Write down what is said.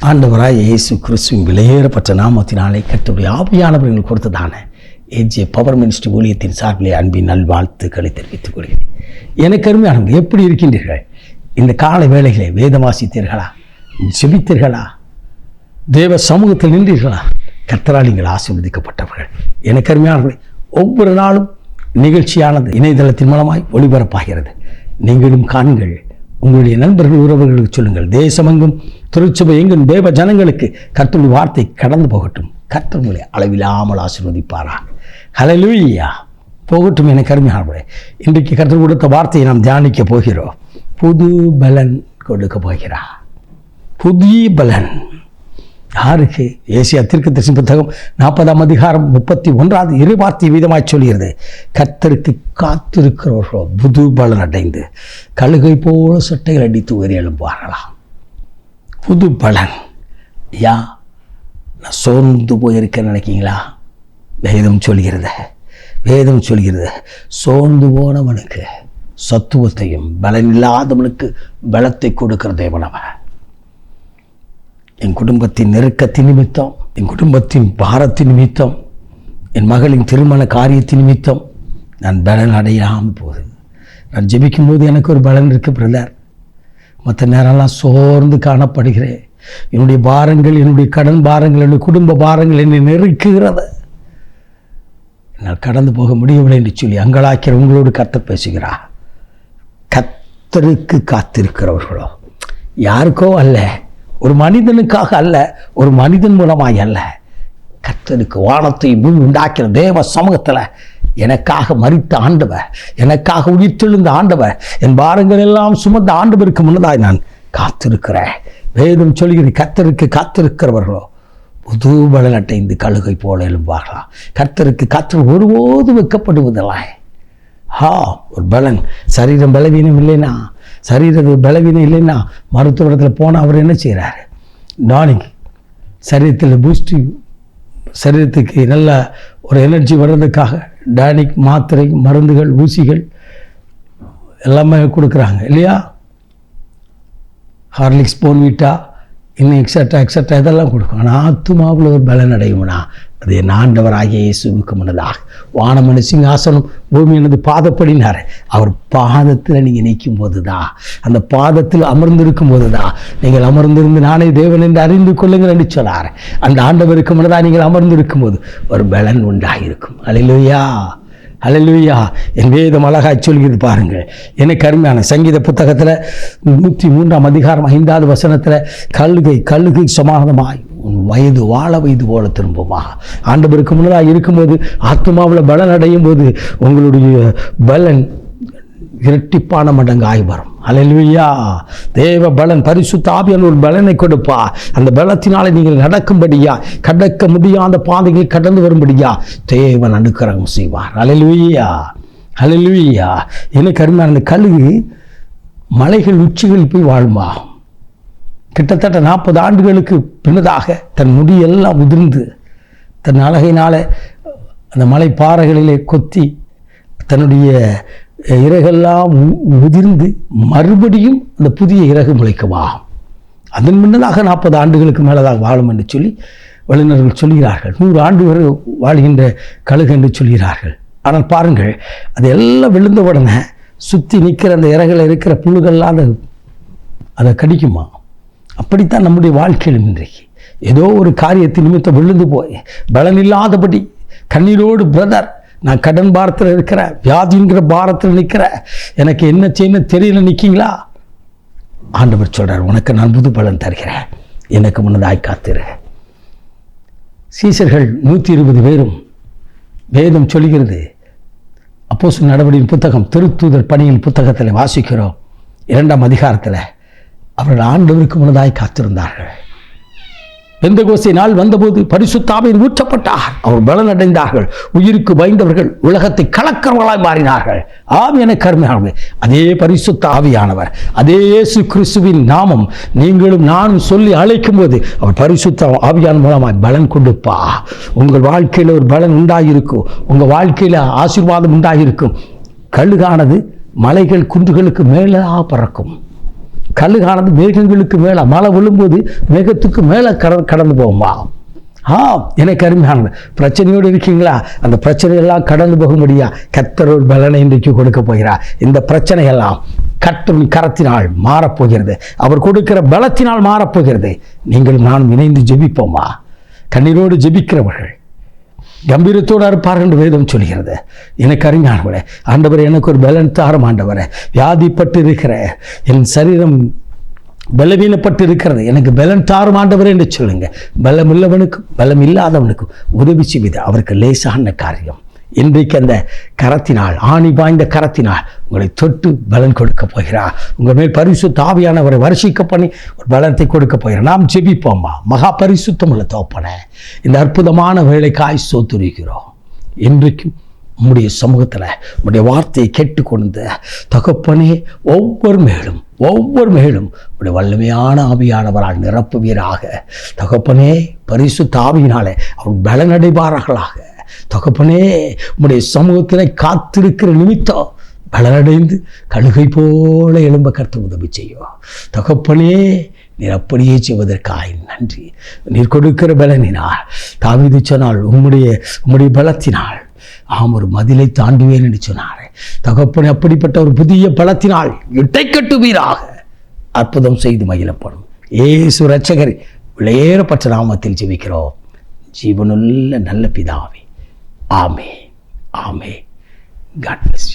ஆண்டவராய் இயேசு கிறிஸ்துவின் விலையேறப்பட்ட நாமத்தினாலே கர்த்தருடைய ஆவியானவர்கள் கொடுத்ததான ஏஜே பவர் மினிஸ்ட்ரி ஊழியத்தின் சார்பிலே அன்பின் நல்வாழ்த்துக்களை தெரிவித்துக் கொள்கிறேன். எனக்கு அருமையானவர்கள், எப்படி இருக்கின்றீர்கள்? இந்த காலை வேளைகளை வேதம் வாசித்தீர்களா? ஜெபித்தீர்களா? தேவ சமூகத்தில் நின்றீர்களா? கர்த்தரால் நீங்கள் ஆசீர்வதிக்கப்பட்டவர்கள். எனக்கு அருமையானவர்களே, ஒவ்வொரு நாளும் நிகழ்ச்சியானது இணையதளத்தின் மூலமாய் ஒளிபரப்பாகிறது. நீங்களும் காண்கள், உங்களுடைய நண்பர்கள் உறவுகளுக்கு சொல்லுங்கள். தேசமெங்கும் திருச்சபை எங்கும் தேவ ஜனங்களுக்கு கர்த்தருடைய வார்த்தை கடந்து போகட்டும். கர்த்தர் உங்களை அளவில்லாமல் ஆசீர்வதிப்பாரா. ஹல்லேலூயா. போகட்டும். எனக்கு அருமையானவர்களே, இன்றைக்கு கர்த்தர் கொடுத்த வார்த்தையை நாம் தியானிக்க போகிறோம். புது பலன் கொடுக்க போகிறார். புதிய பலன் யாருக்கு? ஏசியா தீர்க்கதரிசி புத்தகம் 40ஆம் அதிகாரம் 31வது இறைவார்த்தை வீதமாய் சொல்கிறது, கர்த்தருக்கு காத்திருக்கிறவர்களோ புது பலன் அடைந்து கழுகை போல சட்டைகள் அடித்து உயரி எழும்புவார்களாம். புது பலன். ஐயா, நான் சோர்ந்து போயிருக்கேன்னு நினைக்கிங்களா? வேதம் சொல்கிறது சோர்ந்து போனவனுக்கு சத்துவத்தையும் பலன் இல்லாதவனுக்கு பலத்தை கொடுக்கிற தேவனவன். என் குடும்பத்தின் நெருக்கத்தின் நிமித்தம், என் குடும்பத்தின் பாரத்தின் நிமித்தம், என் மகளின் திருமண காரியத்தின் நிமித்தம் நான் பலன் அடையாமல் போகுது. நான் ஜெபிக்கும்போது எனக்கு ஒரு பலன் இருக்குது பிரதர். மற்ற நேரம்லாம் சோர்ந்து காணப்படுகிறேன். என்னுடைய பாரங்கள், என்னுடைய கடன் பாரங்கள், என்னுடைய குடும்ப பாரங்கள் என்னை நெருக்குகிறது. என்னால் கடந்து போக முடியவில்லை என்று சொல்லி அங்கலாக்கிற உங்களோடு கர்த்தர் பேசுகிறார். கர்த்தருக்கு காத்திருக்கிறவர்களோ, யாருக்கோ அல்ல, ஒரு மனிதனுக்காக அல்ல, ஒரு மனிதன் மூலமாய் அல்ல, கர்த்தருக்கு வானத்தை பூமி உண்டாக்கிற தேவ சமூகத்தில் எனக்காக மரித்த ஆண்டவர், எனக்காக உயிர்த்தெழுந்த ஆண்டவர், என் பாரங்கள் எல்லாம் சுமந்த ஆண்டவருக்கு முன்னதாய் நான் காத்திருக்கிறேன். வேதம் சொல்கிறது, கர்த்தருக்கு காத்திருக்கிறவர்களோ புது பலன் அடைந்து கழுகை போல எழும்புவார்களா. கர்த்தருக்கு கர்த்தர் ஒருபோது வைக்கப்படுவதில்லை. ஒரு பலன். சரீரம் பலவீனம் இல்லைன்னா, பலவீனம் இல்லைன்னா மருத்துவத்தில் போனால் அவர் என்ன செய்கிறார்? டானிக், சரீரத்தில் பூஸ்டிவ், சரீரத்துக்கு நல்ல ஒரு எனர்ஜி வர்றதுக்காக டானிக், மாத்திரை, மருந்துகள், ஊசிகள் எல்லாமே கொடுக்குறாங்க இல்லையா? ஹார்லிக்ஸ், போன்விட்டா, இன்னும் எக்ஸட்ரா இதெல்லாம் கொடுக்கும். ஆனால் ஆத்துமாவில் ஒரு பலன் அடையும்னா அது என் ஆண்டவராகிய இயேசுவுக்கு முன்னதாக வானமனு சிங்காசனம் பூமி எனது பாதப்படினார். அவர் பாதத்தில் நீங்கள் நிற்கும் போது தான், அந்த பாதத்தில் அமர்ந்திருக்கும் போது தான் நீங்கள் அமர்ந்திருந்து நானே தேவன் என்று அறிந்து கொள்ளுங்கள் என்று சொன்னார். அந்த ஆண்டவருக்கு முன்னதாக நீங்கள் அமர்ந்திருக்கும் போது ஒரு பலன் உண்டாகிருக்கும். அல்லேலூயா, அல்லேலூயா. என் வேதம் அழகாய் சொல்கிறது பாருங்கள். எனக்கு அருமையான சங்கீத புத்தகத்தில் 103ஆம் அதிகாரம் 5வது வசனத்தில், கழுகை சமாதானமாய் உன் வயது வாழ வயது போல திரும்புமா. ஆண்டவருக்கு முன்னதாக இருக்கும்போது, ஆத்மாவில் பலன் அடையும் போது உங்களுடைய பலன் இரட்டிப்பான மடங்காய் வரும். அல்லேலூயா. தேவ பலன், பரிசுத்த ஆவியானவர் ஒரு பலனை கொடுப்பா. அந்த பலத்தினாலே நீங்கள் நடக்கும்படியா, கடக்க முடியாத பாதைகள் கடந்து வரும்படியா தேவன் அனுக்கிரகம் செய்வார். அல்லேலூயா, அல்லேலூயா. எனக்கு அருமையான அந்த கழுகு மலைகள் உச்சிகளில் போய் வாழ்மா. கிட்டத்தட்ட 40 ஆண்டுகளுக்கு பின்னதாக தன் முடியெல்லாம் உதிர்ந்து, தன் அழகையினால அந்த மலை பாறைகளிலே கொத்தி தன்னுடைய இறகெல்லாம் உதிர்ந்து மறுபடியும் அந்த புதிய இறகு முளைக்குமா. அதன் முன்னதாக 40 ஆண்டுகளுக்கு மேலதாக வாழும் என்று சொல்லி வல்லுநர்கள் சொல்கிறார்கள். 100 ஆண்டு வரை வாழ்கின்ற கழுகு என்று சொல்கிறார்கள். ஆனால் பாருங்கள், அது எல்லாம் விழுந்த உடனே சுற்றி நிற்கிற அந்த இறகுல இருக்கிற புழுகள்லாம் அதை கடிக்குமா. அப்படித்தான் நம்முடைய வாழ்க்கையிலும் இன்றைக்கு ஏதோ ஒரு காரியத்தின் நிமித்தம் விழுந்து போய் பலன் இல்லாதபடி கண்ணீரோடு, பிரதர் நான் கடன் பாரத்தில் இருக்கிற, வியாதிங்கிற பாரத்தில் நிற்கிற, எனக்கு என்ன செய்யணும் தெரியல நிற்கிங்களா? ஆண்டவர் சொல்கிறார், உனக்கு நான் புது பலன் தருகிறேன், எனக்கு முன்னதாய் காத்திரு. சீசர்கள் 120 பேரும் வேதம் சொல்கிறது. அப்போஸ்தலர் நடவடிக்கையின் புத்தகம், திருத்தூதர் பணியின் புத்தகத்தில் வாசிக்கிறோம் 2ஆம் அதிகாரத்தில், அவர்கள் ஆண்டவருக்கு முன்னதாய் காத்திருந்தார்கள். பெந்தெகோஸ்தே நாள் வந்தபோது பரிசுத்த ஆவியானவர் ஊற்றப்பட்டார். அவர் பலன் அடைந்தார்கள். உயிருக்கு பயந்தவர்கள் உலகத்தை கலக்கிறவர்களாய் மாறினார்கள். ஆவியான கருமையானவர், அதே பரிசுத்த ஆவியானவர், அதே இயேசு கிறிஸ்துவின் நாமம் நீங்களும் நானும் சொல்லி அழைக்கும் போது அவர் பரிசுத்த ஆவியான மூலமாய் பலன் கொடுப்பா. உங்கள் வாழ்க்கையில் ஒரு பலன் உண்டாகிருக்கும். உங்கள் வாழ்க்கையில் ஆசீர்வாதம் உண்டாகிருக்கும். கழுகானது மலைகள் குன்றுகளுக்கு மேலே பறக்கும். கழுகானது மேகங்களுக்கு மேலே, மழை விழும்போது மேகத்துக்கு மேலே கடந்து போகுமா? எனக்கு அருமையானது. பிரச்சனையோடு இருக்கீங்களா? அந்த பிரச்சனையெல்லாம் கடந்து போகும்படியா கர்த்தர் ஒரு பலனை இன்றைக்கு கொடுக்க போகிறார். இந்த பிரச்சனையெல்லாம் கர்த்தரின் கரத்தினால் மாறப்போகிறது. அவர் கொடுக்கிற பலத்தினால் மாறப்போகிறது. நீங்களும் நானும் இணைந்து ஜெபிப்போமா? கண்ணீரோடு ஜெபிக்கிறவர்கள் கம்பீரத்தோடு இருப்பார்கள் என்று வேதம் சொல்கிறது. எனக்கு அருமையானவரே, ஆண்டவரே எனக்கு ஒரு பலன் தாரும் ஆண்டவரே. வியாதிப்பட்டு இருக்கிற என் சரீரம் பலவீனப்பட்டு இருக்கிறது, எனக்கு பலன் தாரும் ஆண்டவரே என்று சொல்லுங்க. பலம் உள்ளவனுக்கும் பலம் இல்லாதவனுக்கும் உதவி செய்வது அவருக்கு லேசான காரியம். இன்றைக்கு அந்த கரத்தினால், ஆணி பாய்ந்த கரத்தினால் உங்களை தொட்டு பலன் கொடுக்க போகிறார். உங்கள் மேல் பரிசுத்த ஆவியானவரை வருஷிக்க பண்ணி ஒரு பலத்தை கொடுக்க போகிறார். நாம் ஜெபிப்போம்மா. மகா பரிசுத்தம் உள்ள தகப்பனே, இந்த அற்புதமான வேலைக்காய் ஸ்தோத்திரிக்கிறோம். இன்றைக்கும் உம்முடைய சமூகத்தில் உம்முடைய வார்த்தையை கேட்டுக்கொண்டு தகப்பனே, ஒவ்வொரு மேலும் உடைய வல்லமையான ஆவியானவரால் நிரப்புவீராக. தகப்பனே, பரிசுத்த ஆவியினாலே அவர் பலனடைவார்களாக. தகப்பனே, உம்முடைய சமூகத்தில் காத்திருக்கிற நிமித்தம் பலனடைந்து கழுகை போல எழும்ப கர்த்தர் உதவி செய்யும். தகப்பனே, நீர் அப்படியே செய்வதற்காக நன்றி. நீர் கொடுக்கிற பலனினால், தாவீது சொன்னால் உம்முடைய பலத்தினால் ஒரு மதிலை தாண்டுவேன் என்று சொன்னார். தகப்பனே, அப்படிப்பட்ட ஒரு புதிய பலத்தினால் இட்டை கட்டுவீராக. அற்புதம் செய்து மகிழப்படும் இயேசு இரட்சகர் விலையேறப்பட்ட நாமத்தில் ஜெபிக்கிறோம் ஜீவனுள்ள நல்ல பிதாவே. ஆமே. God bless.